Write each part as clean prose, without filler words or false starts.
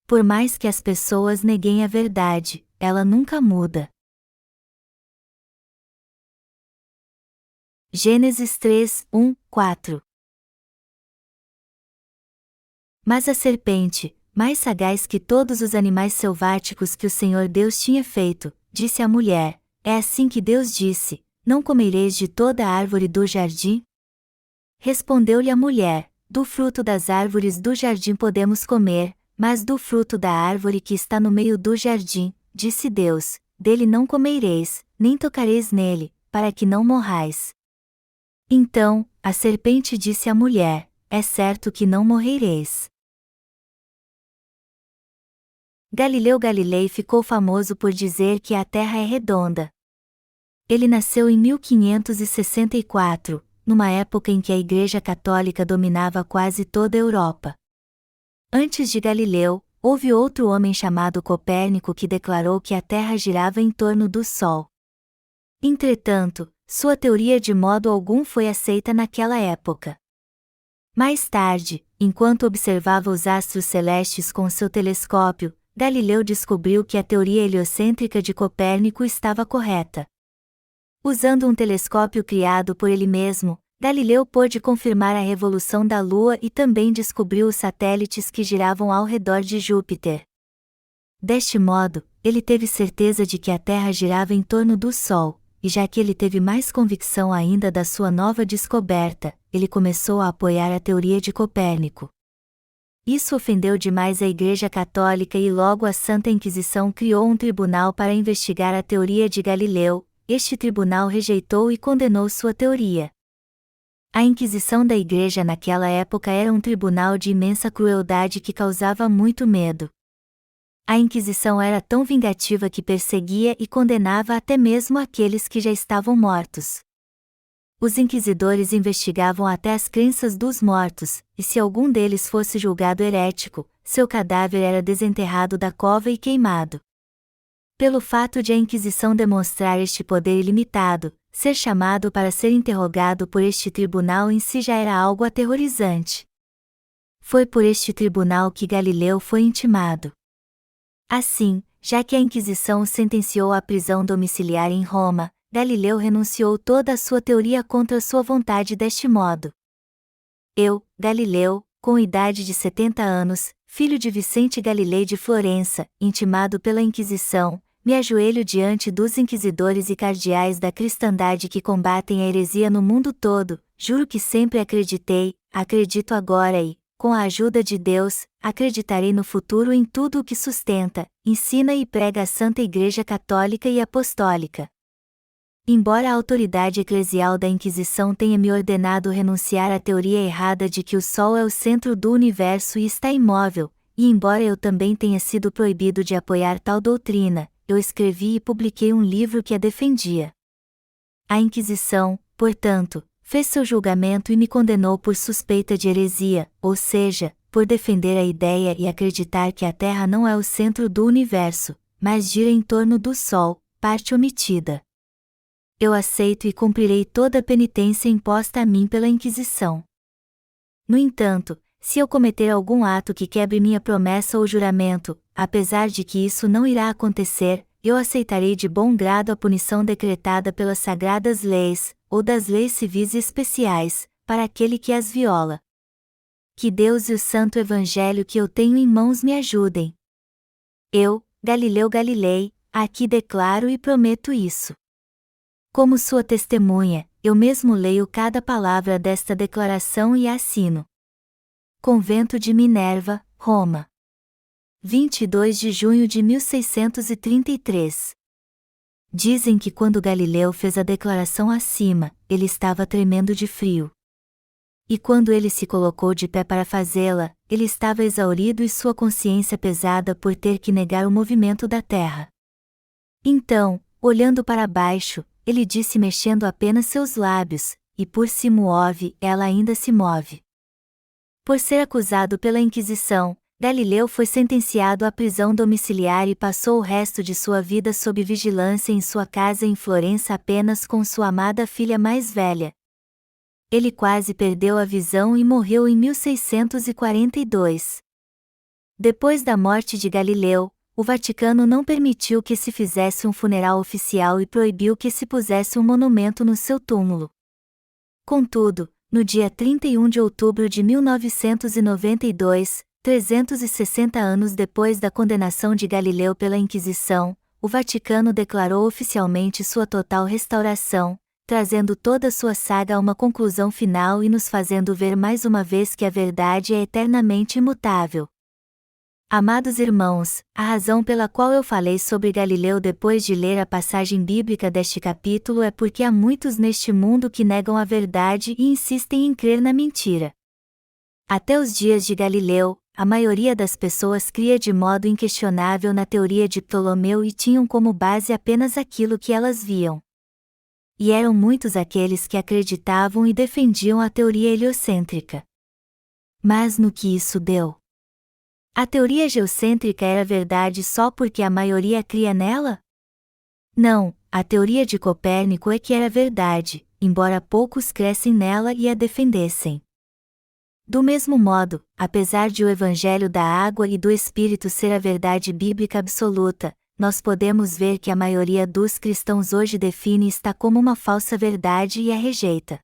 Por mais que as pessoas neguem a verdade, ela nunca muda. Gênesis 3, 1, 4. Mas a serpente, mais sagaz que todos os animais selváticos que o Senhor Deus tinha feito, disse à mulher: É assim que Deus disse: Não comereis de toda a árvore do jardim? Respondeu-lhe a mulher: Do fruto das árvores do jardim podemos comer, mas do fruto da árvore que está no meio do jardim, disse Deus, dele não comereis, nem tocareis nele, para que não morrais. Então, a serpente disse à mulher: É certo que não morrereis. Galileu Galilei ficou famoso por dizer que a Terra é redonda. Ele nasceu em 1564, numa época em que a Igreja Católica dominava quase toda a Europa. Antes de Galileu, houve outro homem chamado Copérnico que declarou que a Terra girava em torno do Sol. Entretanto, sua teoria de modo algum foi aceita naquela época. Mais tarde, enquanto observava os astros celestes com seu telescópio, Galileu descobriu que a teoria heliocêntrica de Copérnico estava correta. Usando um telescópio criado por ele mesmo, Galileu pôde confirmar a revolução da Lua e também descobriu os satélites que giravam ao redor de Júpiter. Deste modo, ele teve certeza de que a Terra girava em torno do Sol, e já que ele teve mais convicção ainda da sua nova descoberta, ele começou a apoiar a teoria de Copérnico. Isso ofendeu demais a Igreja Católica e logo a Santa Inquisição criou um tribunal para investigar a teoria de Galileu. Este tribunal rejeitou e condenou sua teoria. A Inquisição da Igreja naquela época era um tribunal de imensa crueldade que causava muito medo. A Inquisição era tão vingativa que perseguia e condenava até mesmo aqueles que já estavam mortos. Os inquisidores investigavam até as crenças dos mortos, e se algum deles fosse julgado herético, seu cadáver era desenterrado da cova e queimado. Pelo fato de a Inquisição demonstrar este poder ilimitado, ser chamado para ser interrogado por este tribunal em si já era algo aterrorizante. Foi por este tribunal que Galileu foi intimado. Assim, já que a Inquisição o sentenciou à prisão domiciliar em Roma, Galileu renunciou toda a sua teoria contra sua vontade deste modo. Eu, Galileu, com idade de 70 anos, filho de Vicente Galilei de Florença, intimado pela Inquisição, me ajoelho diante dos inquisidores e cardeais da cristandade que combatem a heresia no mundo todo, juro que sempre acreditei, acredito agora e, com a ajuda de Deus, acreditarei no futuro em tudo o que sustenta, ensina e prega a Santa Igreja Católica e Apostólica. Embora a autoridade eclesial da Inquisição tenha me ordenado renunciar à teoria errada de que o Sol é o centro do universo e está imóvel, e embora eu também tenha sido proibido de apoiar tal doutrina, eu escrevi e publiquei um livro que a defendia. A Inquisição, portanto, fez seu julgamento e me condenou por suspeita de heresia, ou seja, por defender a ideia e acreditar que a Terra não é o centro do universo, mas gira em torno do Sol, parte omitida. Eu aceito e cumprirei toda a penitência imposta a mim pela Inquisição. No entanto, se eu cometer algum ato que quebre minha promessa ou juramento, apesar de que isso não irá acontecer, eu aceitarei de bom grado a punição decretada pelas sagradas leis, ou das leis civis especiais, para aquele que as viola. Que Deus e o Santo Evangelho que eu tenho em mãos me ajudem. Eu, Galileu Galilei, aqui declaro e prometo isso. Como sua testemunha, eu mesmo leio cada palavra desta declaração e a assino. Convento de Minerva, Roma. 22 de junho de 1633. Dizem que quando Galileu fez a declaração acima, ele estava tremendo de frio. E quando ele se colocou de pé para fazê-la, ele estava exaurido e sua consciência pesada por ter que negar o movimento da terra. Então, olhando para baixo, ele disse mexendo apenas seus lábios, e por se move, ela ainda se move. Por ser acusado pela Inquisição, Galileu foi sentenciado à prisão domiciliar e passou o resto de sua vida sob vigilância em sua casa em Florença apenas com sua amada filha mais velha. Ele quase perdeu a visão e morreu em 1642. Depois da morte de Galileu, o Vaticano não permitiu que se fizesse um funeral oficial e proibiu que se pusesse um monumento no seu túmulo. Contudo, no dia 31 de outubro de 1992, 360 anos depois da condenação de Galileu pela Inquisição, o Vaticano declarou oficialmente sua total restauração, trazendo toda sua saga a uma conclusão final e nos fazendo ver mais uma vez que a verdade é eternamente imutável. Amados irmãos, a razão pela qual eu falei sobre Galileu depois de ler a passagem bíblica deste capítulo é porque há muitos neste mundo que negam a verdade e insistem em crer na mentira. Até os dias de Galileu, a maioria das pessoas cria de modo inquestionável na teoria de Ptolomeu e tinham como base apenas aquilo que elas viam. E eram muitos aqueles que acreditavam e defendiam a teoria heliocêntrica. Mas no que isso deu? A teoria geocêntrica era verdade só porque a maioria cria nela? Não, a teoria de Copérnico é que era verdade, embora poucos crescem nela e a defendessem. Do mesmo modo, apesar de o Evangelho da Água e do Espírito ser a verdade bíblica absoluta, nós podemos ver que a maioria dos cristãos hoje define esta como uma falsa verdade e a rejeita.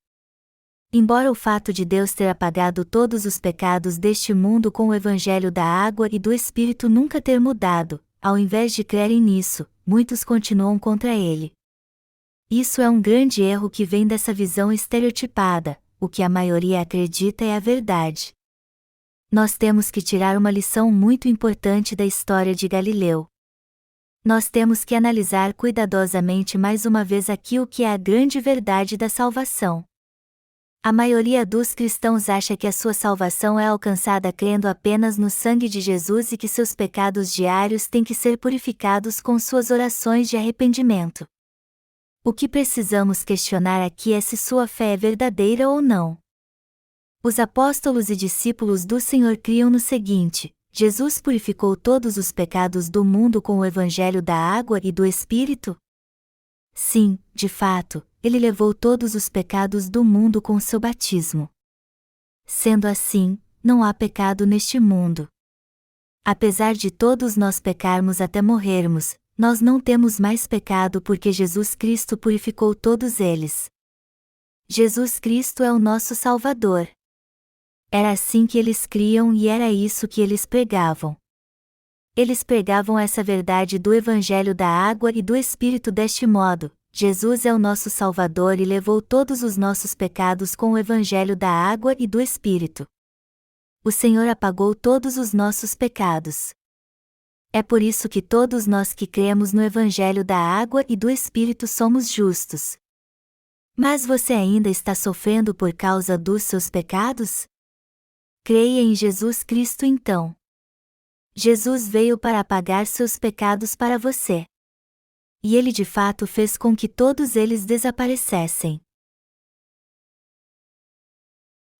Embora o fato de Deus ter apagado todos os pecados deste mundo com o Evangelho da Água e do Espírito nunca ter mudado, ao invés de crerem nisso, muitos continuam contra ele. Isso é um grande erro que vem dessa visão estereotipada, o que a maioria acredita é a verdade. Nós temos que tirar uma lição muito importante da história de Galileu. Nós temos que analisar cuidadosamente mais uma vez aqui o que é a grande verdade da salvação. A maioria dos cristãos acha que a sua salvação é alcançada crendo apenas no sangue de Jesus e que seus pecados diários têm que ser purificados com suas orações de arrependimento. O que precisamos questionar aqui é se sua fé é verdadeira ou não. Os apóstolos e discípulos do Senhor criam no seguinte: Jesus purificou todos os pecados do mundo com o Evangelho da Água e do Espírito? Sim, de fato, ele levou todos os pecados do mundo com seu batismo. Sendo assim, não há pecado neste mundo. Apesar de todos nós pecarmos até morrermos, nós não temos mais pecado porque Jesus Cristo purificou todos eles. Jesus Cristo é o nosso Salvador. Era assim que eles criam e era isso que eles pregavam. Eles pregavam essa verdade do Evangelho da Água e do Espírito deste modo: Jesus é o nosso Salvador e levou todos os nossos pecados com o Evangelho da Água e do Espírito. O Senhor apagou todos os nossos pecados. É por isso que todos nós que cremos no Evangelho da Água e do Espírito somos justos. Mas você ainda está sofrendo por causa dos seus pecados? Creia em Jesus Cristo então. Jesus veio para apagar seus pecados para você. E ele de fato fez com que todos eles desaparecessem.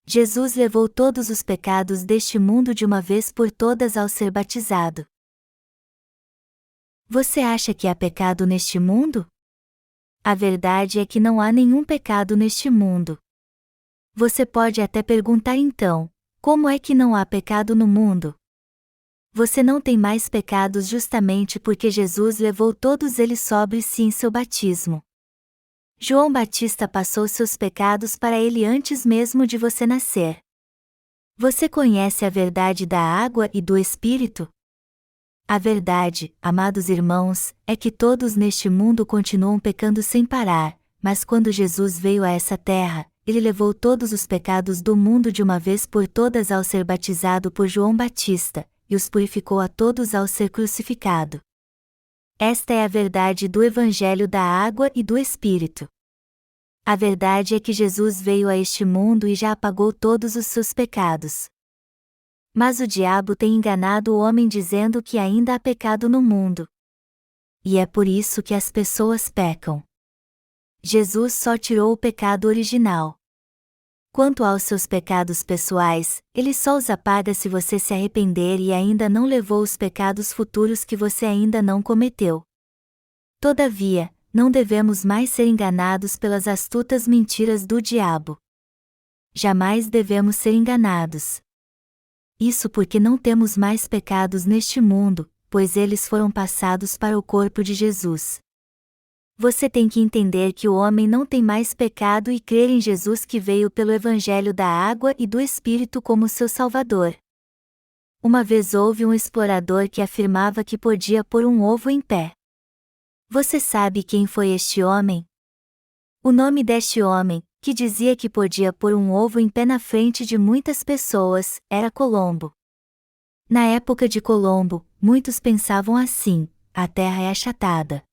Jesus levou todos os pecados deste mundo de uma vez por todas ao ser batizado. Você acha que há pecado neste mundo? A verdade é que não há nenhum pecado neste mundo. Você pode até perguntar então: como é que não há pecado no mundo? Você não tem mais pecados justamente porque Jesus levou todos eles sobre si em seu batismo. João Batista passou seus pecados para ele antes mesmo de você nascer. Você conhece a verdade da água e do Espírito? A verdade, amados irmãos, é que todos neste mundo continuam pecando sem parar, mas quando Jesus veio a essa terra, ele levou todos os pecados do mundo de uma vez por todas ao ser batizado por João Batista, e os purificou a todos ao ser crucificado. Esta é a verdade do Evangelho da Água e do Espírito. A verdade é que Jesus veio a este mundo e já apagou todos os seus pecados. Mas o diabo tem enganado o homem dizendo que ainda há pecado no mundo. E é por isso que as pessoas pecam. Jesus só tirou o pecado original. Quanto aos seus pecados pessoais, ele só os apaga se você se arrepender e ainda não levou os pecados futuros que você ainda não cometeu. Todavia, não devemos mais ser enganados pelas astutas mentiras do diabo. Jamais devemos ser enganados. isso porque não temos mais pecados neste mundo, pois eles foram passados para o corpo de Jesus. Você tem que entender que o homem não tem mais pecado e crer em Jesus que veio pelo Evangelho da água e do Espírito como seu Salvador. Uma vez houve um explorador que afirmava que podia pôr um ovo em pé. Você sabe quem foi este homem? O nome deste homem, que dizia que podia pôr um ovo em pé na frente de muitas pessoas, era Colombo. Na época de Colombo, muitos pensavam assim: a Terra é achatada.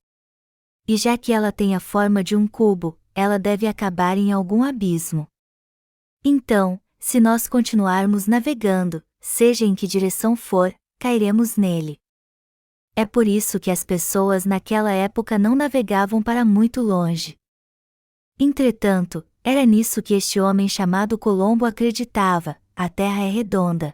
E já que ela tem a forma de um cubo, ela deve acabar em algum abismo. Então, se nós continuarmos navegando, seja em que direção for, cairemos nele. É por isso que as pessoas naquela época não navegavam para muito longe. Entretanto, era nisso que este homem chamado Colombo acreditava: a Terra é redonda.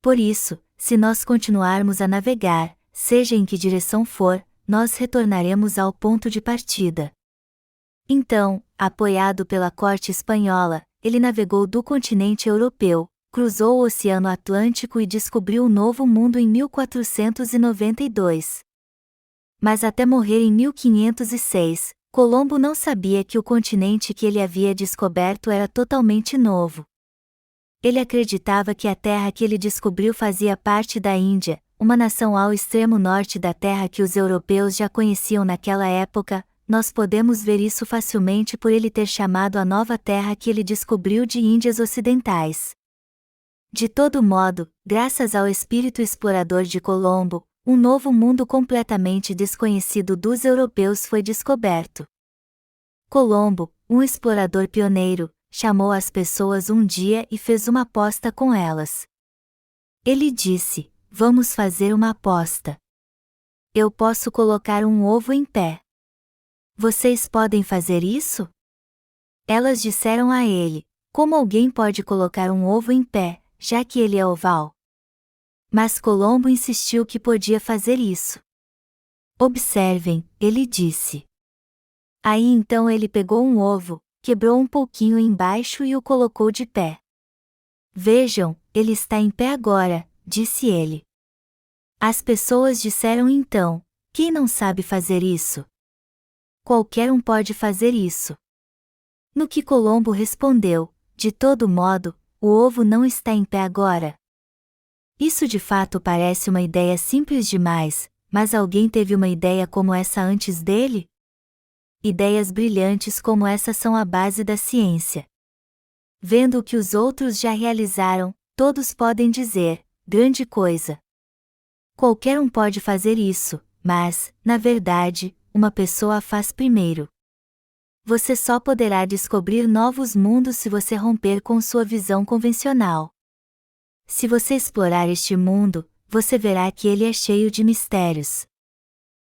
Por isso, se nós continuarmos a navegar, seja em que direção for, nós retornaremos ao ponto de partida. Então, apoiado pela corte espanhola, ele navegou do continente europeu, cruzou o Oceano Atlântico e descobriu o Novo Mundo em 1492. Mas até morrer em 1506, Colombo não sabia que o continente que ele havia descoberto era totalmente novo. Ele acreditava que a terra que ele descobriu fazia parte da Índia, uma nação ao extremo norte da terra que os europeus já conheciam naquela época. Nós podemos ver isso facilmente por ele ter chamado a nova terra que ele descobriu de Índias Ocidentais. De todo modo, graças ao espírito explorador de Colombo, um novo mundo completamente desconhecido dos europeus foi descoberto. Colombo, um explorador pioneiro, chamou as pessoas um dia e fez uma aposta com elas. Ele disse: vamos fazer uma aposta. Eu posso colocar um ovo em pé. Vocês podem fazer isso? Elas disseram a ele: como alguém pode colocar um ovo em pé, já que ele é oval? Mas Colombo insistiu que podia fazer isso. Observem, ele disse. Aí então ele pegou um ovo, quebrou um pouquinho embaixo e o colocou de pé. Vejam, ele está em pé agora, disse ele. As pessoas disseram então: quem não sabe fazer isso? Qualquer um pode fazer isso. No que Colombo respondeu: de todo modo, o ovo não está em pé agora. Isso de fato parece uma ideia simples demais, mas alguém teve uma ideia como essa antes dele? Ideias brilhantes como essa são a base da ciência. Vendo o que os outros já realizaram, todos podem dizer: grande coisa. Qualquer um pode fazer isso, mas, na verdade, uma pessoa a faz primeiro. Você só poderá descobrir novos mundos se você romper com sua visão convencional. Se você explorar este mundo, você verá que ele é cheio de mistérios.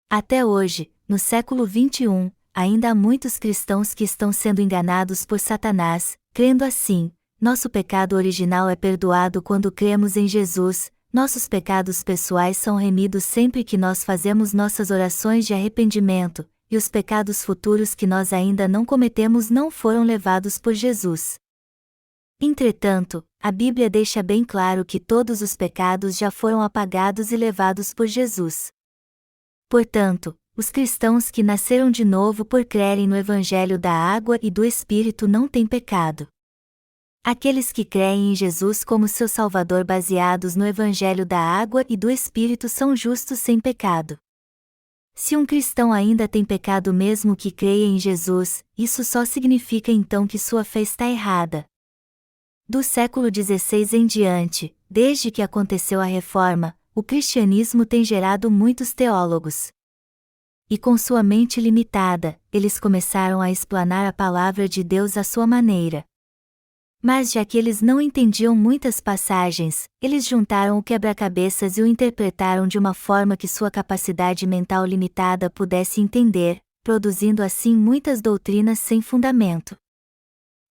Até hoje, no século XXI, ainda há muitos cristãos que estão sendo enganados por Satanás, crendo assim: nosso pecado original é perdoado quando cremos em Jesus, nossos pecados pessoais são remidos sempre que nós fazemos nossas orações de arrependimento, e os pecados futuros que nós ainda não cometemos não foram levados por Jesus. Entretanto, a Bíblia deixa bem claro que todos os pecados já foram apagados e levados por Jesus. Portanto, os cristãos que nasceram de novo por crerem no Evangelho da água e do Espírito não têm pecado. Aqueles que creem em Jesus como seu Salvador baseados no Evangelho da água e do Espírito são justos sem pecado. Se um cristão ainda tem pecado mesmo que creia em Jesus, isso só significa então que sua fé está errada. Do século XVI em diante, desde que aconteceu a Reforma, o cristianismo tem gerado muitos teólogos. E com sua mente limitada, eles começaram a explanar a palavra de Deus à sua maneira. Mas já que eles não entendiam muitas passagens, eles juntaram o quebra-cabeças e o interpretaram de uma forma que sua capacidade mental limitada pudesse entender, produzindo assim muitas doutrinas sem fundamento.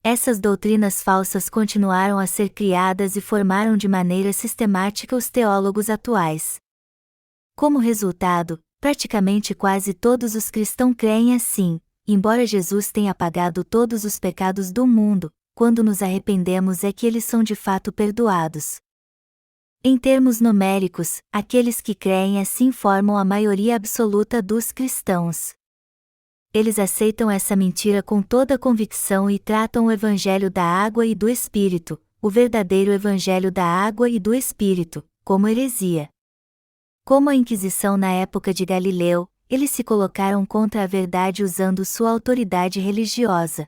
Essas doutrinas falsas continuaram a ser criadas e formaram de maneira sistemática os teólogos atuais. Como resultado, praticamente quase todos os cristãos creem assim: embora Jesus tenha apagado todos os pecados do mundo, quando nos arrependemos é que eles são de fato perdoados. Em termos numéricos, aqueles que creem assim formam a maioria absoluta dos cristãos. Eles aceitam essa mentira com toda convicção e tratam o Evangelho da água e do Espírito, o verdadeiro Evangelho da água e do Espírito, como heresia. Como a Inquisição na época de Galileu, eles se colocaram contra a verdade usando sua autoridade religiosa.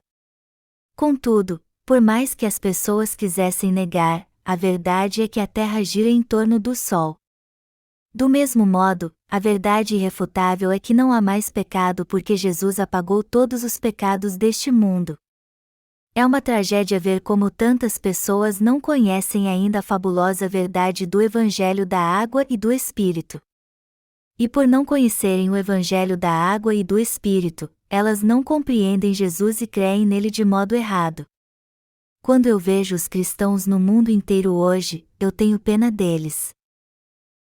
Contudo, por mais que as pessoas quisessem negar, a verdade é que a Terra gira em torno do Sol. Do mesmo modo, a verdade irrefutável é que não há mais pecado porque Jesus apagou todos os pecados deste mundo. É uma tragédia ver como tantas pessoas não conhecem ainda a fabulosa verdade do Evangelho da água e do Espírito. E por não conhecerem o Evangelho da água e do Espírito, elas não compreendem Jesus e creem nele de modo errado. Quando eu vejo os cristãos no mundo inteiro hoje, eu tenho pena deles.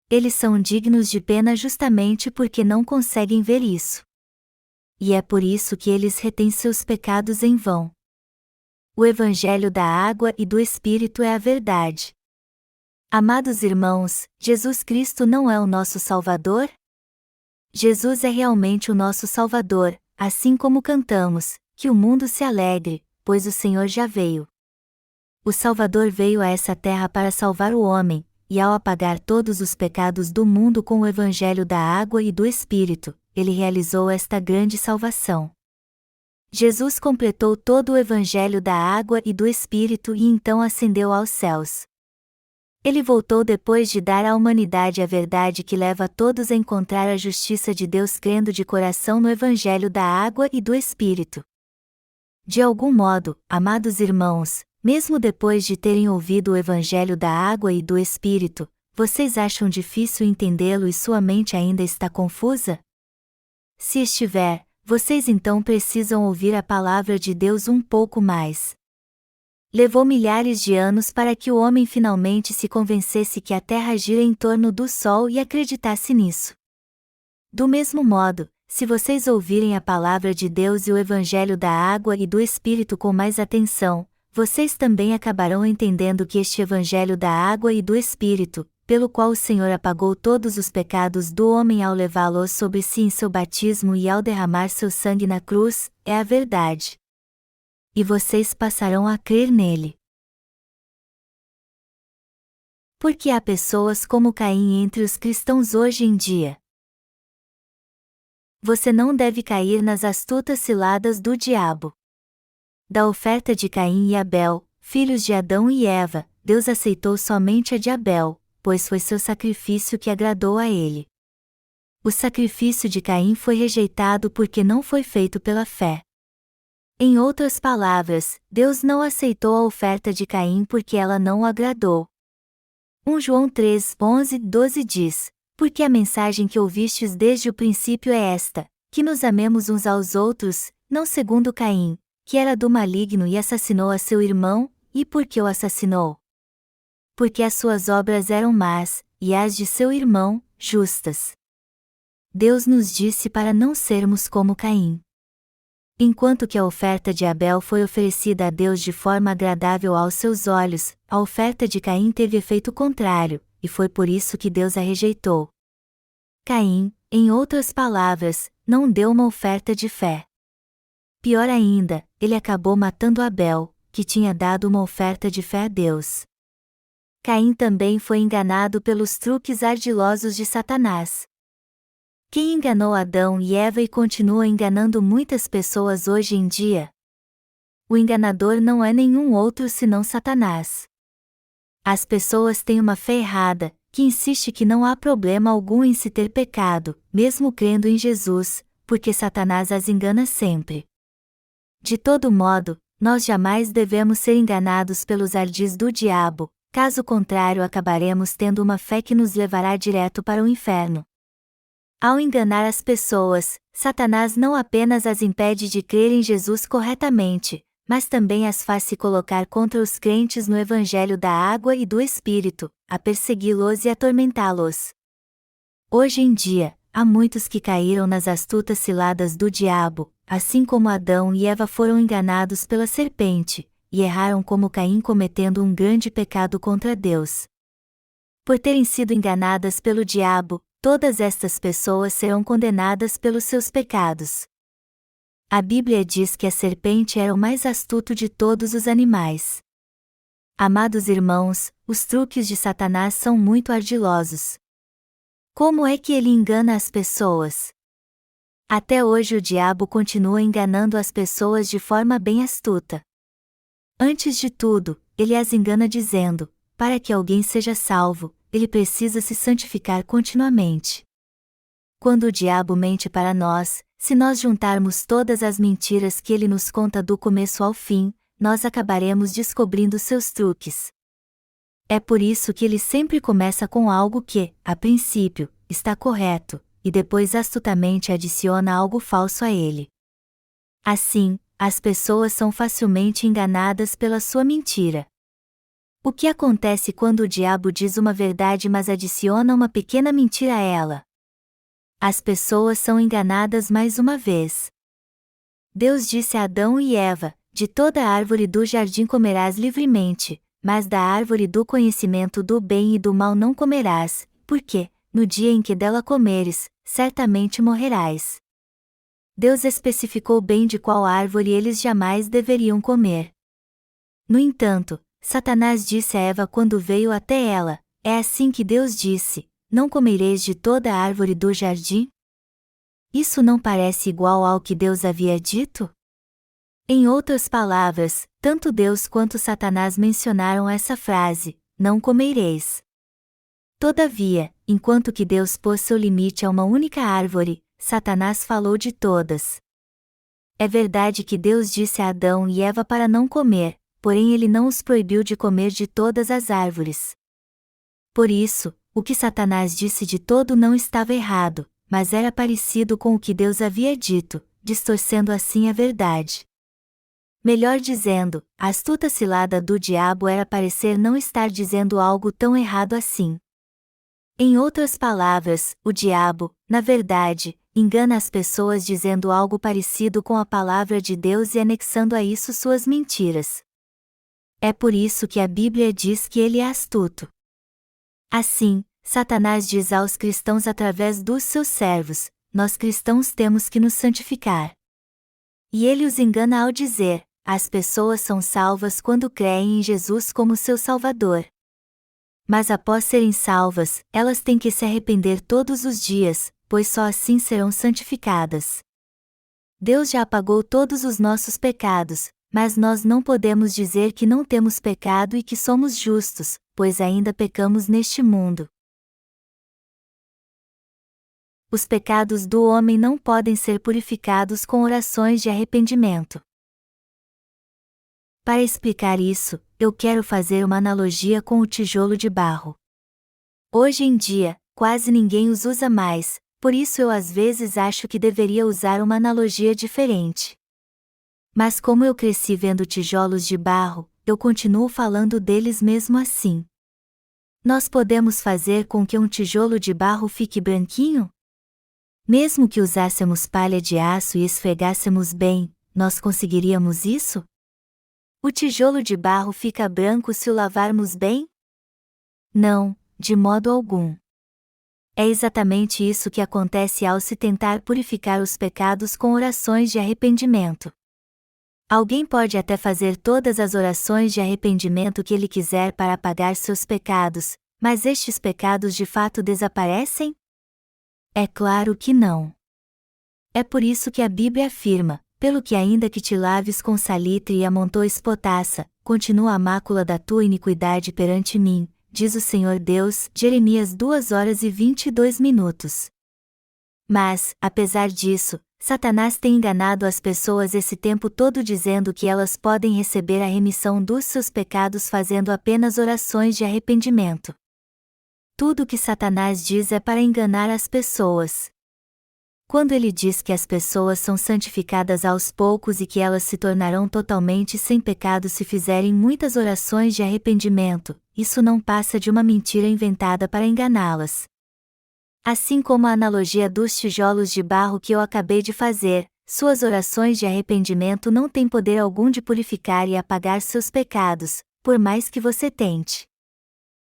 Eles são dignos de pena justamente porque não conseguem ver isso. E é por isso que eles retêm seus pecados em vão. O Evangelho da água e do Espírito é a verdade. Amados irmãos, Jesus Cristo não é o nosso Salvador? Jesus é realmente o nosso Salvador, assim como cantamos, que o mundo se alegre, pois o Senhor já veio. O Salvador veio a essa terra para salvar o homem, e ao apagar todos os pecados do mundo com o Evangelho da água e do Espírito, ele realizou esta grande salvação. Jesus completou todo o Evangelho da água e do Espírito e então ascendeu aos céus. Ele voltou depois de dar à humanidade a verdade que leva todos a encontrar a justiça de Deus crendo de coração no Evangelho da água e do Espírito. De algum modo, amados irmãos, mesmo depois de terem ouvido o Evangelho da água e do Espírito, vocês acham difícil entendê-lo e sua mente ainda está confusa? Se estiver, vocês então precisam ouvir a palavra de Deus um pouco mais. Levou milhares de anos para que o homem finalmente se convencesse que a Terra gira em torno do Sol e acreditasse nisso. Do mesmo modo, se vocês ouvirem a palavra de Deus e o Evangelho da água e do Espírito com mais atenção, vocês também acabarão entendendo que este Evangelho da água e do Espírito, pelo qual o Senhor apagou todos os pecados do homem ao levá-los sobre si em seu batismo e ao derramar seu sangue na cruz, é a verdade. E vocês passarão a crer nele. Porque há pessoas como Caim entre os cristãos hoje em dia. Você não deve cair nas astutas ciladas do diabo. Da oferta de Caim e Abel, filhos de Adão e Eva, Deus aceitou somente a de Abel, pois foi seu sacrifício que agradou a ele. O sacrifício de Caim foi rejeitado porque não foi feito pela fé. Em outras palavras, Deus não aceitou a oferta de Caim porque ela não o agradou. 1 João 3, 11, 12 diz: Porque a mensagem que ouvistes desde o princípio é esta, que nos amemos uns aos outros, não segundo Caim, que era do maligno e assassinou a seu irmão, e por que o assassinou? Porque as suas obras eram más, e as de seu irmão, justas. Deus nos disse para não sermos como Caim. Enquanto que a oferta de Abel foi oferecida a Deus de forma agradável aos seus olhos, a oferta de Caim teve efeito contrário, e foi por isso que Deus a rejeitou. Caim, em outras palavras, não deu uma oferta de fé. Pior ainda, ele acabou matando Abel, que tinha dado uma oferta de fé a Deus. Caim também foi enganado pelos truques ardilosos de Satanás. Quem enganou Adão e Eva e continua enganando muitas pessoas hoje em dia? O enganador não é nenhum outro senão Satanás. As pessoas têm uma fé errada, que insiste que não há problema algum em se ter pecado, mesmo crendo em Jesus, porque Satanás as engana sempre. De todo modo, nós jamais devemos ser enganados pelos ardis do diabo, caso contrário acabaremos tendo uma fé que nos levará direto para o inferno. Ao enganar as pessoas, Satanás não apenas as impede de crer em Jesus corretamente, mas também as faz se colocar contra os crentes no Evangelho da água e do Espírito, a persegui-los e atormentá-los. Hoje em dia, há muitos que caíram nas astutas ciladas do diabo, assim como Adão e Eva foram enganados pela serpente, e erraram como Caim cometendo um grande pecado contra Deus. Por terem sido enganadas pelo diabo, todas estas pessoas serão condenadas pelos seus pecados. A Bíblia diz que a serpente era o mais astuto de todos os animais. Amados irmãos, os truques de Satanás são muito ardilosos. Como é que ele engana as pessoas? Até hoje o diabo continua enganando as pessoas de forma bem astuta. Antes de tudo, ele as engana dizendo: para que alguém seja salvo, ele precisa se santificar continuamente. Quando o diabo mente para nós, se nós juntarmos todas as mentiras que ele nos conta do começo ao fim, nós acabaremos descobrindo seus truques. É por isso que ele sempre começa com algo que, a princípio, está correto, e depois astutamente adiciona algo falso a ele. Assim, as pessoas são facilmente enganadas pela sua mentira. O que acontece quando o diabo diz uma verdade mas adiciona uma pequena mentira a ela? As pessoas são enganadas mais uma vez. Deus disse a Adão e Eva: de toda árvore do jardim comerás livremente, mas da árvore do conhecimento do bem e do mal não comerás, porque, no dia em que dela comeres, certamente morrerás. Deus especificou bem de qual árvore eles jamais deveriam comer. No entanto, Satanás disse a Eva quando veio até ela: é assim que Deus disse: não comereis de toda árvore do jardim? Isso não parece igual ao que Deus havia dito? Em outras palavras, tanto Deus quanto Satanás mencionaram essa frase: não comereis. Todavia, enquanto que Deus pôs seu limite a uma única árvore, Satanás falou de todas. É verdade que Deus disse a Adão e Eva para não comer, porém ele não os proibiu de comer de todas as árvores. Por isso, o que Satanás disse de todo não estava errado, mas era parecido com o que Deus havia dito, distorcendo assim a verdade. Melhor dizendo, a astuta cilada do diabo era parecer não estar dizendo algo tão errado assim. Em outras palavras, o diabo, na verdade, engana as pessoas dizendo algo parecido com a palavra de Deus e anexando a isso suas mentiras. É por isso que a Bíblia diz que ele é astuto. Assim, Satanás diz aos cristãos através dos seus servos: nós cristãos temos que nos santificar. E ele os engana ao dizer: as pessoas são salvas quando creem em Jesus como seu Salvador. Mas após serem salvas, elas têm que se arrepender todos os dias, pois só assim serão santificadas. Deus já apagou todos os nossos pecados, mas nós não podemos dizer que não temos pecado e que somos justos, pois ainda pecamos neste mundo. Os pecados do homem não podem ser purificados com orações de arrependimento. Para explicar isso, eu quero fazer uma analogia com o tijolo de barro. Hoje em dia, quase ninguém os usa mais, por isso eu às vezes acho que deveria usar uma analogia diferente. Mas como eu cresci vendo tijolos de barro, eu continuo falando deles mesmo assim. Nós podemos fazer com que um tijolo de barro fique branquinho? Mesmo que usássemos palha de aço e esfregássemos bem, nós conseguiríamos isso? O tijolo de barro fica branco se o lavarmos bem? Não, de modo algum. É exatamente isso que acontece ao se tentar purificar os pecados com orações de arrependimento. Alguém pode até fazer todas as orações de arrependimento que ele quiser para apagar seus pecados, mas estes pecados de fato desaparecem? É claro que não. É por isso que a Bíblia afirma: pelo que ainda que te laves com salitre e amontoes potassa, continua a mácula da tua iniquidade perante mim, diz o Senhor Deus. Jeremias 2h22. Mas, apesar disso, Satanás tem enganado as pessoas esse tempo todo dizendo que elas podem receber a remissão dos seus pecados fazendo apenas orações de arrependimento. Tudo o que Satanás diz é para enganar as pessoas. Quando ele diz que as pessoas são santificadas aos poucos e que elas se tornarão totalmente sem pecado se fizerem muitas orações de arrependimento, isso não passa de uma mentira inventada para enganá-las. Assim como a analogia dos tijolos de barro que eu acabei de fazer, suas orações de arrependimento não têm poder algum de purificar e apagar seus pecados, por mais que você tente.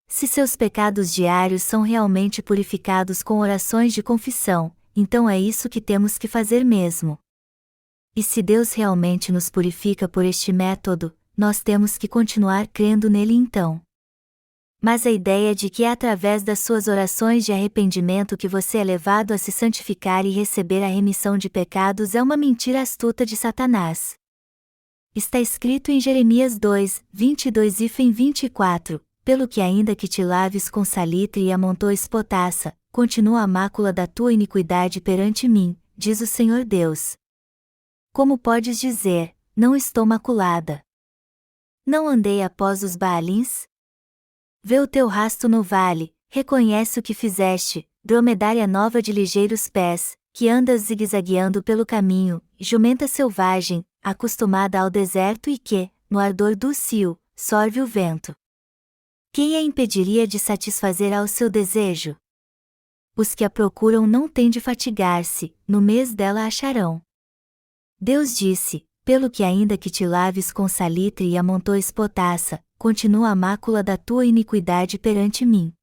Se seus pecados diários são realmente purificados com orações de confissão, então é isso que temos que fazer mesmo. E se Deus realmente nos purifica por este método, nós temos que continuar crendo nele então. Mas a ideia de que é através das suas orações de arrependimento que você é levado a se santificar e receber a remissão de pecados é uma mentira astuta de Satanás. Está escrito em Jeremias 2, 22 e 24, pelo que ainda que te laves com salitre e amontoes potassa, continua a mácula da tua iniquidade perante mim, diz o Senhor Deus. Como podes dizer, não estou maculada? Não andei após os Baalins? Vê o teu rasto no vale, reconhece o que fizeste, dromedária nova de ligeiros pés, que andas zigue-zagueando pelo caminho, jumenta selvagem, acostumada ao deserto e que, no ardor do cio, sorve o vento. Quem a impediria de satisfazer ao seu desejo? Os que a procuram não têm de fatigar-se, no mês dela a acharão. Deus disse, pelo que ainda que te laves com salitre e amontoes potassa, continua a mácula da tua iniquidade perante mim.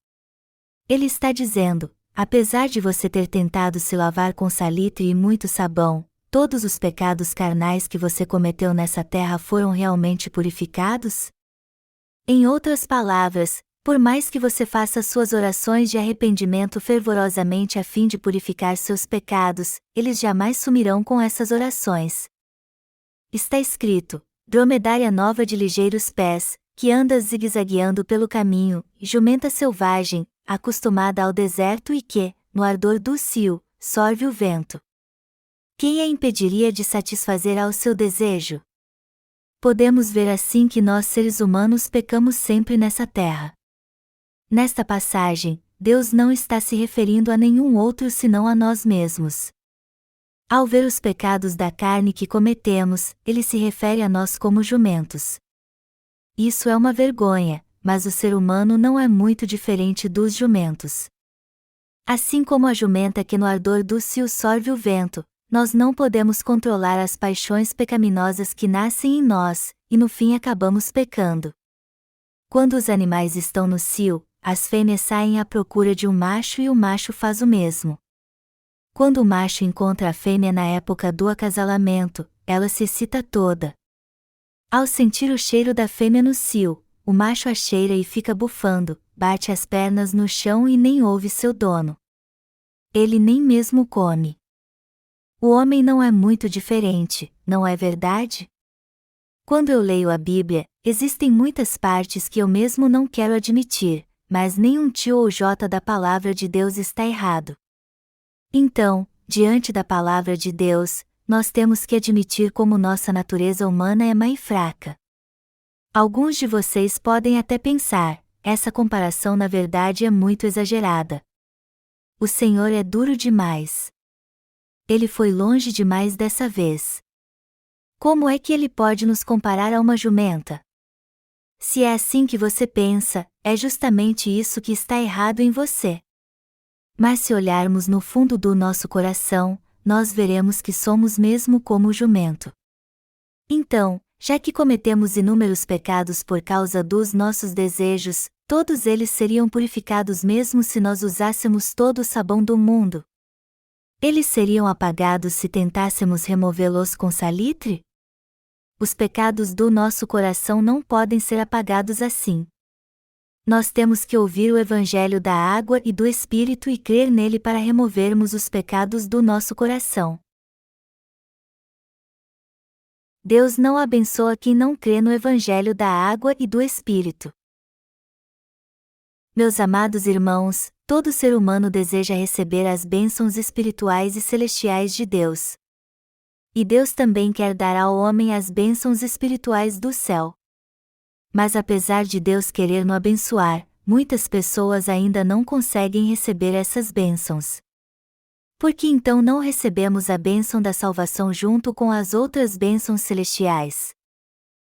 Ele está dizendo, apesar de você ter tentado se lavar com salitre e muito sabão, todos os pecados carnais que você cometeu nessa terra foram realmente purificados? Em outras palavras, por mais que você faça suas orações de arrependimento fervorosamente a fim de purificar seus pecados, eles jamais sumirão com essas orações. Está escrito, dromedária nova de ligeiros pés, que andas zigue-zagueando pelo caminho, jumenta selvagem, acostumada ao deserto e que, no ardor do cio, sorve o vento. Quem a impediria de satisfazer ao seu desejo? Podemos ver assim que nós seres humanos pecamos sempre nessa terra. Nesta passagem, Deus não está se referindo a nenhum outro senão a nós mesmos. Ao ver os pecados da carne que cometemos, ele se refere a nós como jumentos. Isso é uma vergonha, mas o ser humano não é muito diferente dos jumentos. Assim como a jumenta que no ardor do cio sorve o vento, nós não podemos controlar as paixões pecaminosas que nascem em nós, e no fim acabamos pecando. Quando os animais estão no cio, as fêmeas saem à procura de um macho e o macho faz o mesmo. Quando o macho encontra a fêmea na época do acasalamento, ela se excita toda. Ao sentir o cheiro da fêmea no cio, o macho a cheira e fica bufando, bate as pernas no chão e nem ouve seu dono. Ele nem mesmo come. O homem não é muito diferente, não é verdade? Quando eu leio a Bíblia, existem muitas partes que eu mesmo não quero admitir, mas nenhum tio ou jota da palavra de Deus está errado. Então, diante da palavra de Deus, nós temos que admitir como nossa natureza humana é má e fraca. Alguns de vocês podem até pensar, essa comparação na verdade é muito exagerada. O Senhor é duro demais. Ele foi longe demais dessa vez. Como é que ele pode nos comparar a uma jumenta? Se é assim que você pensa, é justamente isso que está errado em você. Mas se olharmos no fundo do nosso coração, nós veremos que somos mesmo como o jumento. Então, já que cometemos inúmeros pecados por causa dos nossos desejos, todos eles seriam purificados mesmo se nós usássemos todo o sabão do mundo. Eles seriam apagados se tentássemos removê-los com salitre? Os pecados do nosso coração não podem ser apagados assim. Nós temos que ouvir o Evangelho da água e do Espírito e crer nele para removermos os pecados do nosso coração. Deus não abençoa quem não crê no Evangelho da água e do Espírito. Meus amados irmãos, todo ser humano deseja receber as bênçãos espirituais e celestiais de Deus. E Deus também quer dar ao homem as bênçãos espirituais do céu. Mas apesar de Deus querer nos abençoar, muitas pessoas ainda não conseguem receber essas bênçãos. Por que então não recebemos a bênção da salvação junto com as outras bênçãos celestiais?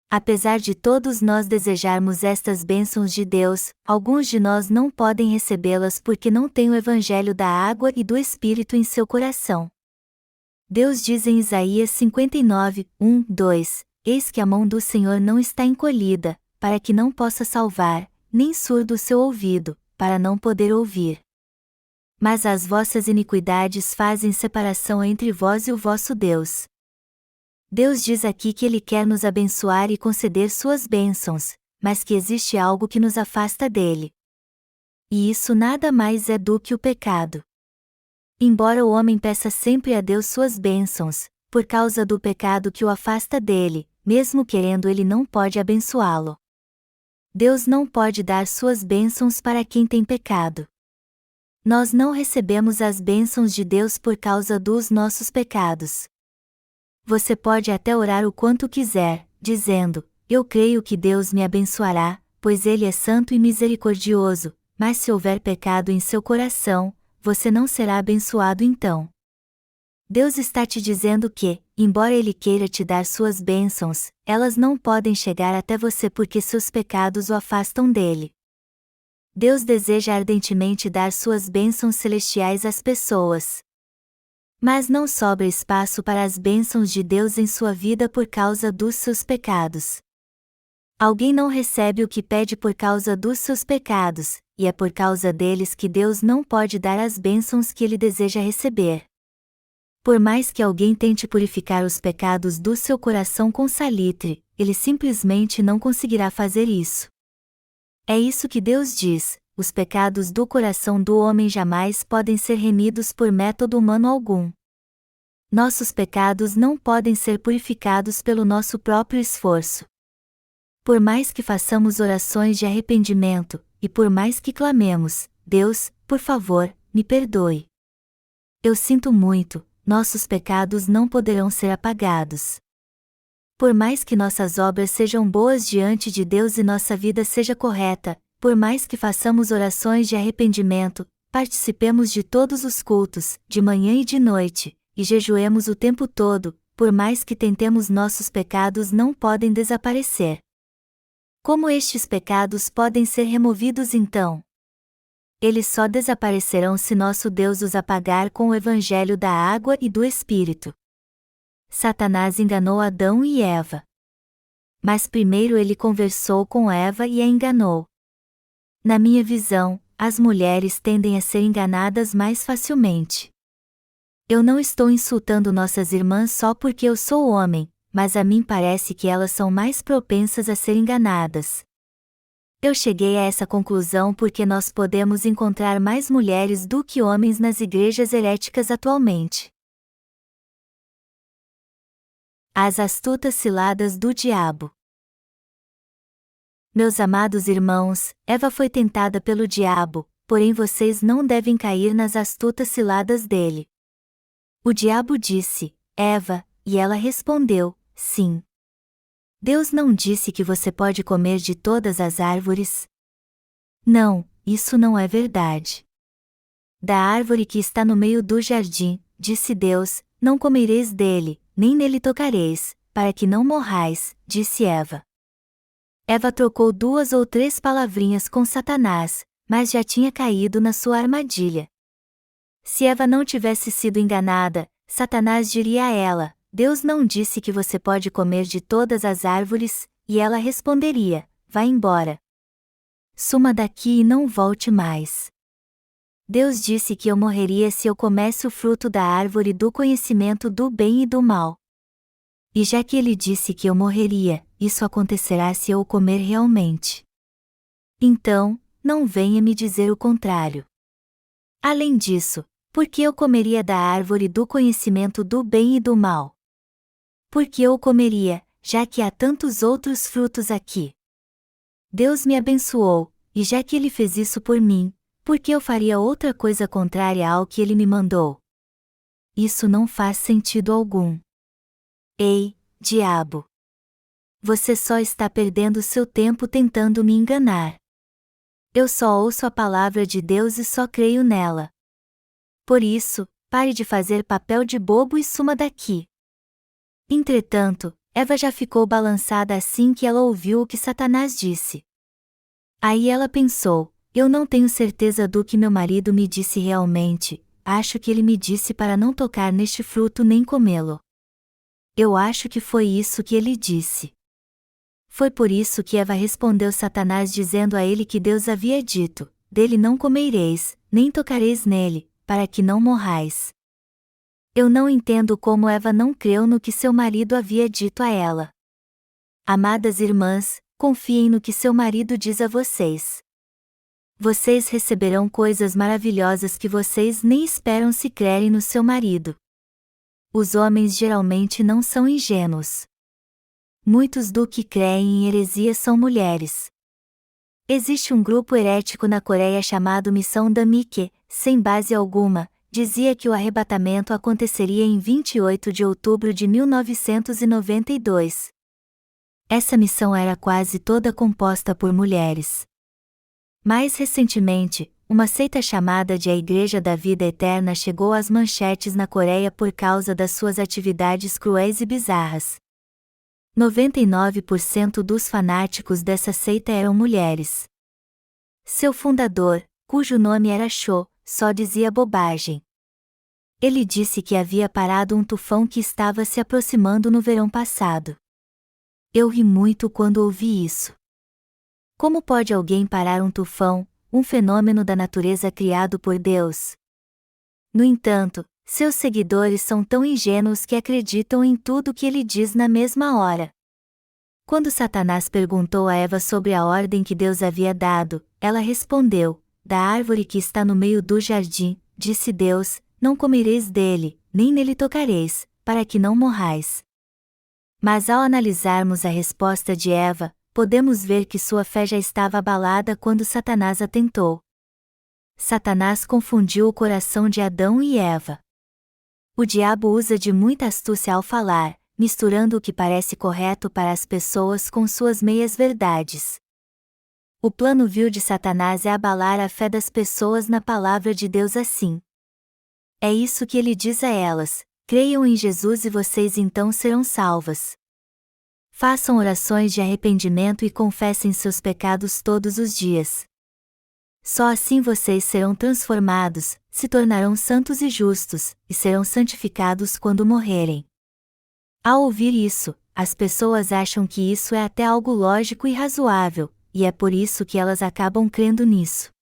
Apesar de todos nós desejarmos estas bênçãos de Deus, alguns de nós não podem recebê-las porque não têm o Evangelho da água e do Espírito em seu coração. Deus diz em Isaías 59, 1, 2, Eis que a mão do Senhor não está encolhida, para que não possa salvar, nem surdo o seu ouvido, para não poder ouvir. Mas as vossas iniquidades fazem separação entre vós e o vosso Deus. Deus diz aqui que Ele quer nos abençoar e conceder suas bênçãos, mas que existe algo que nos afasta dele. E isso nada mais é do que o pecado. Embora o homem peça sempre a Deus suas bênçãos, por causa do pecado que o afasta dele, mesmo querendo ele não pode abençoá-lo. Deus não pode dar suas bênçãos para quem tem pecado. Nós não recebemos as bênçãos de Deus por causa dos nossos pecados. Você pode até orar o quanto quiser, dizendo: eu creio que Deus me abençoará, pois Ele é santo e misericordioso, mas se houver pecado em seu coração, você não será abençoado então. Deus está te dizendo que, embora Ele queira te dar suas bênçãos, elas não podem chegar até você porque seus pecados o afastam dele. Deus deseja ardentemente dar suas bênçãos celestiais às pessoas. Mas não sobra espaço para as bênçãos de Deus em sua vida por causa dos seus pecados. Alguém não recebe o que pede por causa dos seus pecados, e é por causa deles que Deus não pode dar as bênçãos que ele deseja receber. Por mais que alguém tente purificar os pecados do seu coração com salitre, ele simplesmente não conseguirá fazer isso. É isso que Deus diz: os pecados do coração do homem jamais podem ser remidos por método humano algum. Nossos pecados não podem ser purificados pelo nosso próprio esforço. Por mais que façamos orações de arrependimento, e por mais que clamemos: Deus, por favor, me perdoe. Eu sinto muito, nossos pecados não poderão ser apagados. Por mais que nossas obras sejam boas diante de Deus e nossa vida seja correta, por mais que façamos orações de arrependimento, participemos de todos os cultos, de manhã e de noite, e jejuemos o tempo todo, por mais que tentemos, nossos pecados não podem desaparecer. Como estes pecados podem ser removidos então? Eles só desaparecerão se nosso Deus os apagar com o evangelho da água e do Espírito. Satanás enganou Adão e Eva. Mas primeiro ele conversou com Eva e a enganou. Na minha visão, as mulheres tendem a ser enganadas mais facilmente. Eu não estou insultando nossas irmãs só porque eu sou homem, mas a mim parece que elas são mais propensas a ser enganadas. Eu cheguei a essa conclusão porque nós podemos encontrar mais mulheres do que homens nas igrejas heréticas atualmente. As astutas ciladas do diabo. Meus amados irmãos, Eva foi tentada pelo diabo, porém vocês não devem cair nas astutas ciladas dele. O diabo disse: Eva, e ela respondeu: sim. Deus não disse que você pode comer de todas as árvores? Não, isso não é verdade. Da árvore que está no meio do jardim, disse Deus, não comereis dele, nem nele tocareis, para que não morrais, disse Eva. Eva trocou 2 ou 3 palavrinhas com Satanás, mas já tinha caído na sua armadilha. Se Eva não tivesse sido enganada, Satanás diria a ela: Deus não disse que você pode comer de todas as árvores, e ela responderia: vá embora. Suma daqui e não volte mais. Deus disse que eu morreria se eu comesse o fruto da árvore do conhecimento do bem e do mal. E já que ele disse que eu morreria, isso acontecerá se eu o comer realmente. Então, não venha me dizer o contrário. Além disso, por que eu comeria da árvore do conhecimento do bem e do mal? Por que eu o comeria, já que há tantos outros frutos aqui? Deus me abençoou, e já que ele fez isso por mim, por que eu faria outra coisa contrária ao que ele me mandou? Isso não faz sentido algum. Ei, diabo! Você só está perdendo seu tempo tentando me enganar. Eu só ouço a palavra de Deus e só creio nela. Por isso, pare de fazer papel de bobo e suma daqui. Entretanto, Eva já ficou balançada assim que ela ouviu o que Satanás disse. Aí ela pensou: eu não tenho certeza do que meu marido me disse realmente, acho que ele me disse para não tocar neste fruto nem comê-lo. Eu acho que foi isso que ele disse. Foi por isso que Eva respondeu Satanás dizendo a ele que Deus havia dito: dele não comereis, nem tocareis nele, para que não morrais. Eu não entendo como Eva não creu no que seu marido havia dito a ela. Amadas irmãs, confiem no que seu marido diz a vocês. Vocês receberão coisas maravilhosas que vocês nem esperam se crerem no seu marido. Os homens geralmente não são ingênuos. Muitos do que creem em heresias são mulheres. Existe um grupo herético na Coreia chamado Missão Dami que, sem base alguma, dizia que o arrebatamento aconteceria em 28 de outubro de 1992. Essa missão era quase toda composta por mulheres. Mais recentemente, uma seita chamada de a Igreja da Vida Eterna chegou às manchetes na Coreia por causa das suas atividades cruéis e bizarras. 99% dos fanáticos dessa seita eram mulheres. Seu fundador, cujo nome era Cho, só dizia bobagem. Ele disse que havia parado um tufão que estava se aproximando no verão passado. Eu ri muito quando ouvi isso. Como pode alguém parar um tufão, um fenômeno da natureza criado por Deus? No entanto, seus seguidores são tão ingênuos que acreditam em tudo que ele diz na mesma hora. Quando Satanás perguntou a Eva sobre a ordem que Deus havia dado, ela respondeu: da árvore que está no meio do jardim, disse Deus, não comereis dele, nem nele tocareis, para que não morrais. Mas ao analisarmos a resposta de Eva, podemos ver que sua fé já estava abalada quando Satanás a tentou. Satanás confundiu o coração de Adão e Eva. O diabo usa de muita astúcia ao falar, misturando o que parece correto para as pessoas com suas meias-verdades. O plano vil de Satanás é abalar a fé das pessoas na palavra de Deus assim. É isso que ele diz a elas: creiam em Jesus e vocês então serão salvas. Façam orações de arrependimento e confessem seus pecados todos os dias. Só assim vocês serão transformados, se tornarão santos e justos, e serão santificados quando morrerem. Ao ouvir isso, as pessoas acham que isso é até algo lógico e razoável, e é por isso que elas acabam crendo nisso.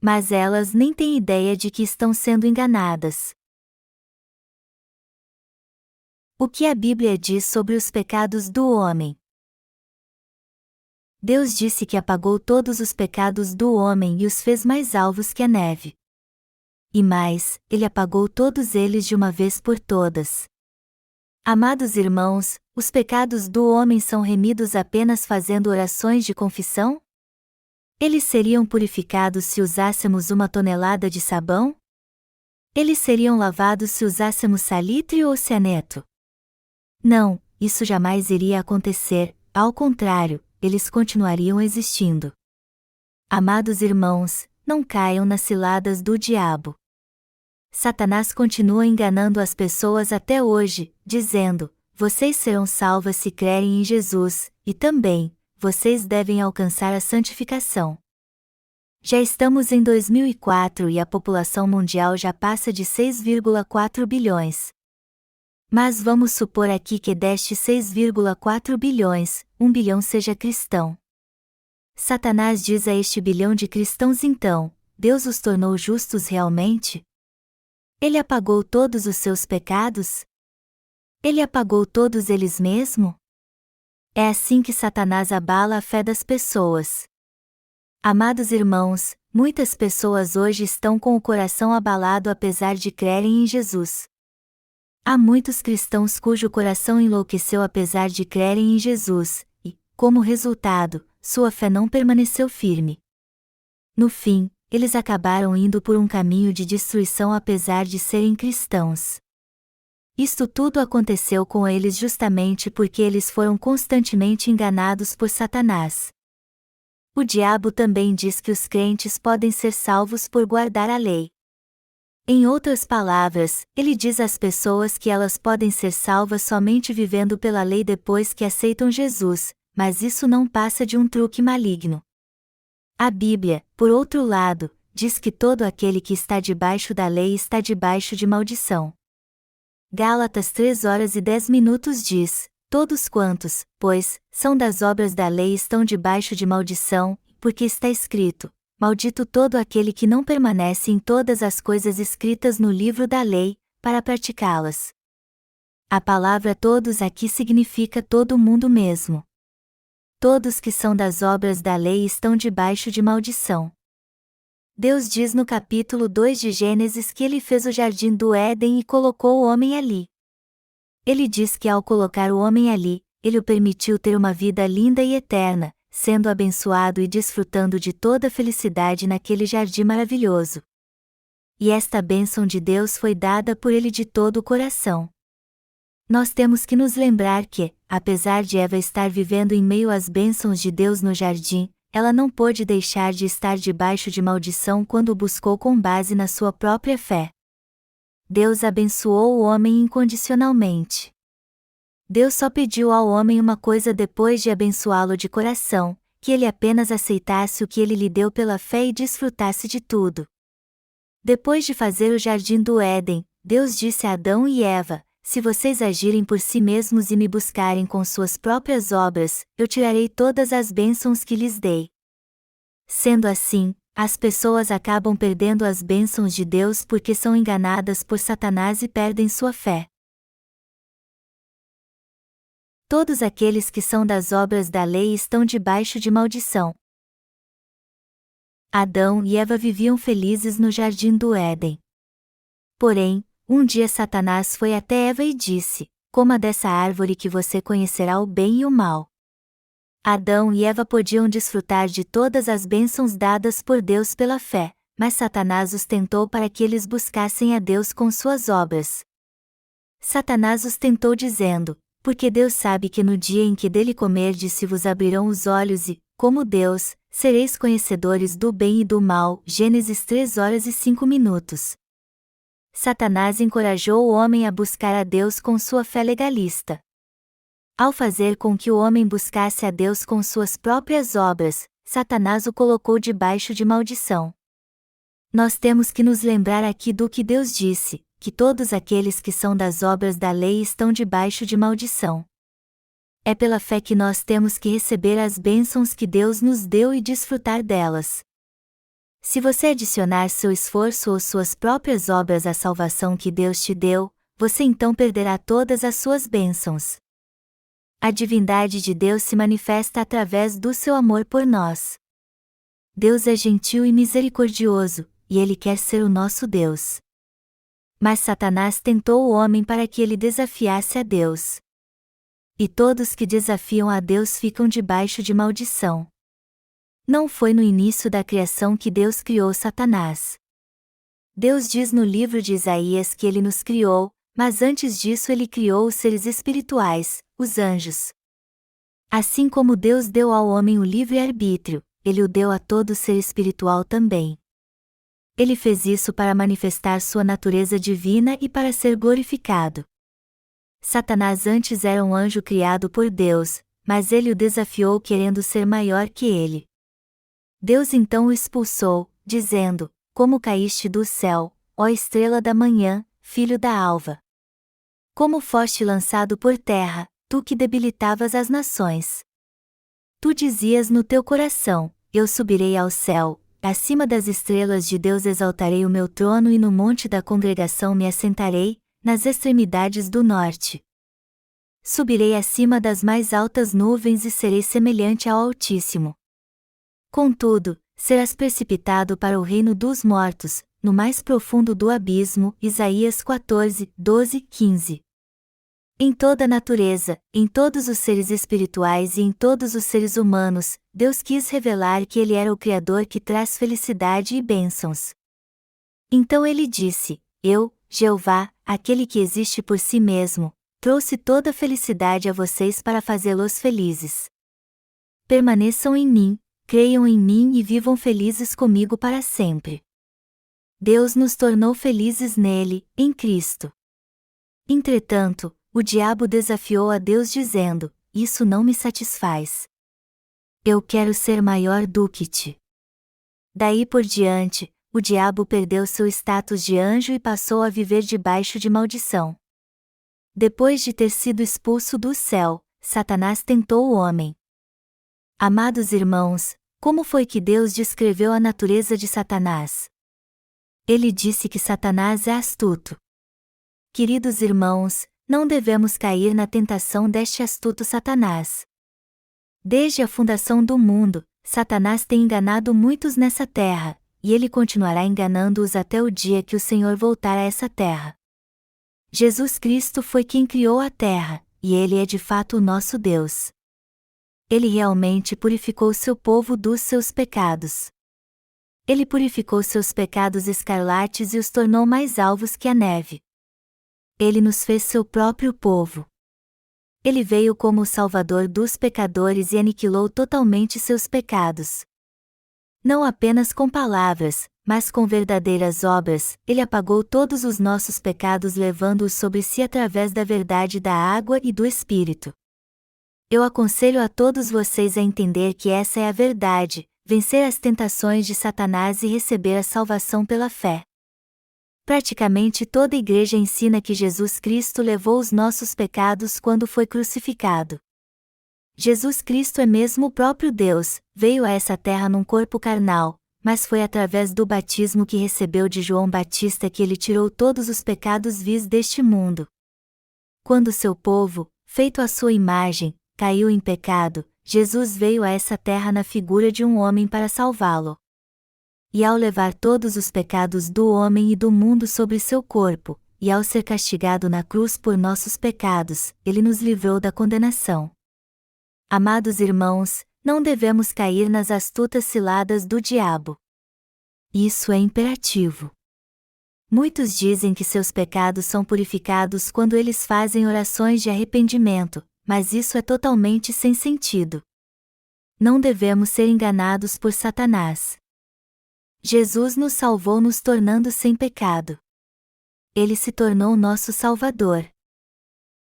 Mas elas nem têm ideia de que estão sendo enganadas. O que a Bíblia diz sobre os pecados do homem? Deus disse que apagou todos os pecados do homem e os fez mais alvos que a neve. E mais, ele apagou todos eles de uma vez por todas. Amados irmãos, os pecados do homem são remidos apenas fazendo orações de confissão? Eles seriam purificados se usássemos 1 tonelada de sabão? Eles seriam lavados se usássemos salitre ou cianeto? Não, isso jamais iria acontecer, ao contrário, eles continuariam existindo. Amados irmãos, não caiam nas ciladas do diabo. Satanás continua enganando as pessoas até hoje, dizendo: vocês serão salvas se crerem em Jesus, e também, vocês devem alcançar a santificação. Já estamos em 2004 e a população mundial já passa de 6,4 bilhões. Mas vamos supor aqui que destes 6,4 bilhões, 1 bilhão seja cristão. Satanás diz a este bilhão de cristãos então: Deus os tornou justos realmente? Ele apagou todos os seus pecados? Ele apagou todos eles mesmo? É assim que Satanás abala a fé das pessoas. Amados irmãos, muitas pessoas hoje estão com o coração abalado apesar de crerem em Jesus. Há muitos cristãos cujo coração enlouqueceu apesar de crerem em Jesus, e, como resultado, sua fé não permaneceu firme. No fim, eles acabaram indo por um caminho de destruição apesar de serem cristãos. Isto tudo aconteceu com eles justamente porque eles foram constantemente enganados por Satanás. O diabo também diz que os crentes podem ser salvos por guardar a lei. Em outras palavras, ele diz às pessoas que elas podem ser salvas somente vivendo pela lei depois que aceitam Jesus, mas isso não passa de um truque maligno. A Bíblia, por outro lado, diz que todo aquele que está debaixo da lei está debaixo de maldição. Gálatas 3:10 diz: Todos quantos, pois, são das obras da lei estão debaixo de maldição, porque está escrito: maldito todo aquele que não permanece em todas as coisas escritas no livro da lei, para praticá-las. A palavra todos aqui significa todo mundo mesmo. Todos que são das obras da lei estão debaixo de maldição. Deus diz no capítulo 2 de Gênesis que ele fez o jardim do Éden e colocou o homem ali. Ele diz que ao colocar o homem ali, ele o permitiu ter uma vida linda e eterna, sendo abençoado e desfrutando de toda a felicidade naquele jardim maravilhoso. E esta bênção de Deus foi dada por ele de todo o coração. Nós temos que nos lembrar que, apesar de Eva estar vivendo em meio às bênçãos de Deus no jardim, ela não pôde deixar de estar debaixo de maldição quando o buscou com base na sua própria fé. Deus abençoou o homem incondicionalmente. Deus só pediu ao homem uma coisa depois de abençoá-lo de coração, que ele apenas aceitasse o que ele lhe deu pela fé e desfrutasse de tudo. Depois de fazer o jardim do Éden, Deus disse a Adão e Eva: se vocês agirem por si mesmos e me buscarem com suas próprias obras, eu tirarei todas as bênçãos que lhes dei. Sendo assim, as pessoas acabam perdendo as bênçãos de Deus porque são enganadas por Satanás e perdem sua fé. Todos aqueles que são das obras da lei estão debaixo de maldição. Adão e Eva viviam felizes no jardim do Éden. Porém, um dia Satanás foi até Eva e disse: coma dessa árvore que você conhecerá o bem e o mal. Adão e Eva podiam desfrutar de todas as bênçãos dadas por Deus pela fé, mas Satanás os tentou para que eles buscassem a Deus com suas obras. Satanás os tentou dizendo: porque Deus sabe que no dia em que dele comerdes se vos abrirão os olhos e, como Deus, sereis conhecedores do bem e do mal. Gênesis 3:05. Satanás encorajou o homem a buscar a Deus com sua fé legalista. Ao fazer com que o homem buscasse a Deus com suas próprias obras, Satanás o colocou debaixo de maldição. Nós temos que nos lembrar aqui do que Deus disse, que todos aqueles que são das obras da lei estão debaixo de maldição. É pela fé que nós temos que receber as bênçãos que Deus nos deu e desfrutar delas. Se você adicionar seu esforço ou suas próprias obras à salvação que Deus te deu, você então perderá todas as suas bênçãos. A divindade de Deus se manifesta através do seu amor por nós. Deus é gentil e misericordioso, e Ele quer ser o nosso Deus. Mas Satanás tentou o homem para que ele desafiasse a Deus. E todos que desafiam a Deus ficam debaixo de maldição. Não foi no início da criação que Deus criou Satanás. Deus diz no livro de Isaías que Ele nos criou, mas antes disso Ele criou os seres espirituais, os anjos. Assim como Deus deu ao homem o livre-arbítrio, Ele o deu a todo ser espiritual também. Ele fez isso para manifestar sua natureza divina e para ser glorificado. Satanás antes era um anjo criado por Deus, mas ele o desafiou querendo ser maior que ele. Deus então o expulsou, dizendo: como caíste do céu, ó estrela da manhã, filho da alva. Como foste lançado por terra, tu que debilitavas as nações. Tu dizias no teu coração: eu subirei ao céu, acima das estrelas de Deus exaltarei o meu trono e no monte da congregação me assentarei, nas extremidades do norte. Subirei acima das mais altas nuvens e serei semelhante ao Altíssimo. Contudo, serás precipitado para o reino dos mortos, no mais profundo do abismo. Isaías 14:12-15. Em toda a natureza, em todos os seres espirituais e em todos os seres humanos, Deus quis revelar que Ele era o Criador que traz felicidade e bênçãos. Então Ele disse: eu, Jeová, aquele que existe por si mesmo, trouxe toda a felicidade a vocês para fazê-los felizes. Permaneçam em mim, creiam em mim e vivam felizes comigo para sempre. Deus nos tornou felizes nele, em Cristo. Entretanto, o diabo desafiou a Deus dizendo: isso não me satisfaz. Eu quero ser maior do que ti. Daí por diante, o diabo perdeu seu status de anjo e passou a viver debaixo de maldição. Depois de ter sido expulso do céu, Satanás tentou o homem. Amados irmãos, como foi que Deus descreveu a natureza de Satanás? Ele disse que Satanás é astuto. Queridos irmãos, não devemos cair na tentação deste astuto Satanás. Desde a fundação do mundo, Satanás tem enganado muitos nessa terra, e ele continuará enganando-os até o dia que o Senhor voltar a essa terra. Jesus Cristo foi quem criou a terra, e Ele é de fato o nosso Deus. Ele realmente purificou seu povo dos seus pecados. Ele purificou seus pecados escarlates e os tornou mais alvos que a neve. Ele nos fez seu próprio povo. Ele veio como o Salvador dos pecadores e aniquilou totalmente seus pecados. Não apenas com palavras, mas com verdadeiras obras, Ele apagou todos os nossos pecados levando-os sobre si através da verdade da água e do Espírito. Eu aconselho a todos vocês a entender que essa é a verdade, vencer as tentações de Satanás e receber a salvação pela fé. Praticamente toda a igreja ensina que Jesus Cristo levou os nossos pecados quando foi crucificado. Jesus Cristo é mesmo o próprio Deus, veio a essa terra num corpo carnal, mas foi através do batismo que recebeu de João Batista que ele tirou todos os pecados vis deste mundo. Quando seu povo, feito à sua imagem, caiu em pecado, Jesus veio a essa terra na figura de um homem para salvá-lo. E ao levar todos os pecados do homem e do mundo sobre seu corpo, e ao ser castigado na cruz por nossos pecados, ele nos livrou da condenação. Amados irmãos, não devemos cair nas astutas ciladas do diabo. Isso é imperativo. Muitos dizem que seus pecados são purificados quando eles fazem orações de arrependimento, mas isso é totalmente sem sentido. Não devemos ser enganados por Satanás. Jesus nos salvou nos tornando sem pecado. Ele se tornou nosso Salvador.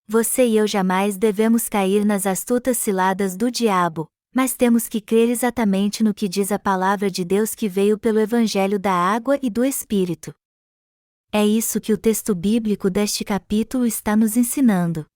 Você e eu jamais devemos cair nas astutas ciladas do diabo, mas temos que crer exatamente no que diz a palavra de Deus que veio pelo Evangelho da água e do Espírito. É isso que o texto bíblico deste capítulo está nos ensinando.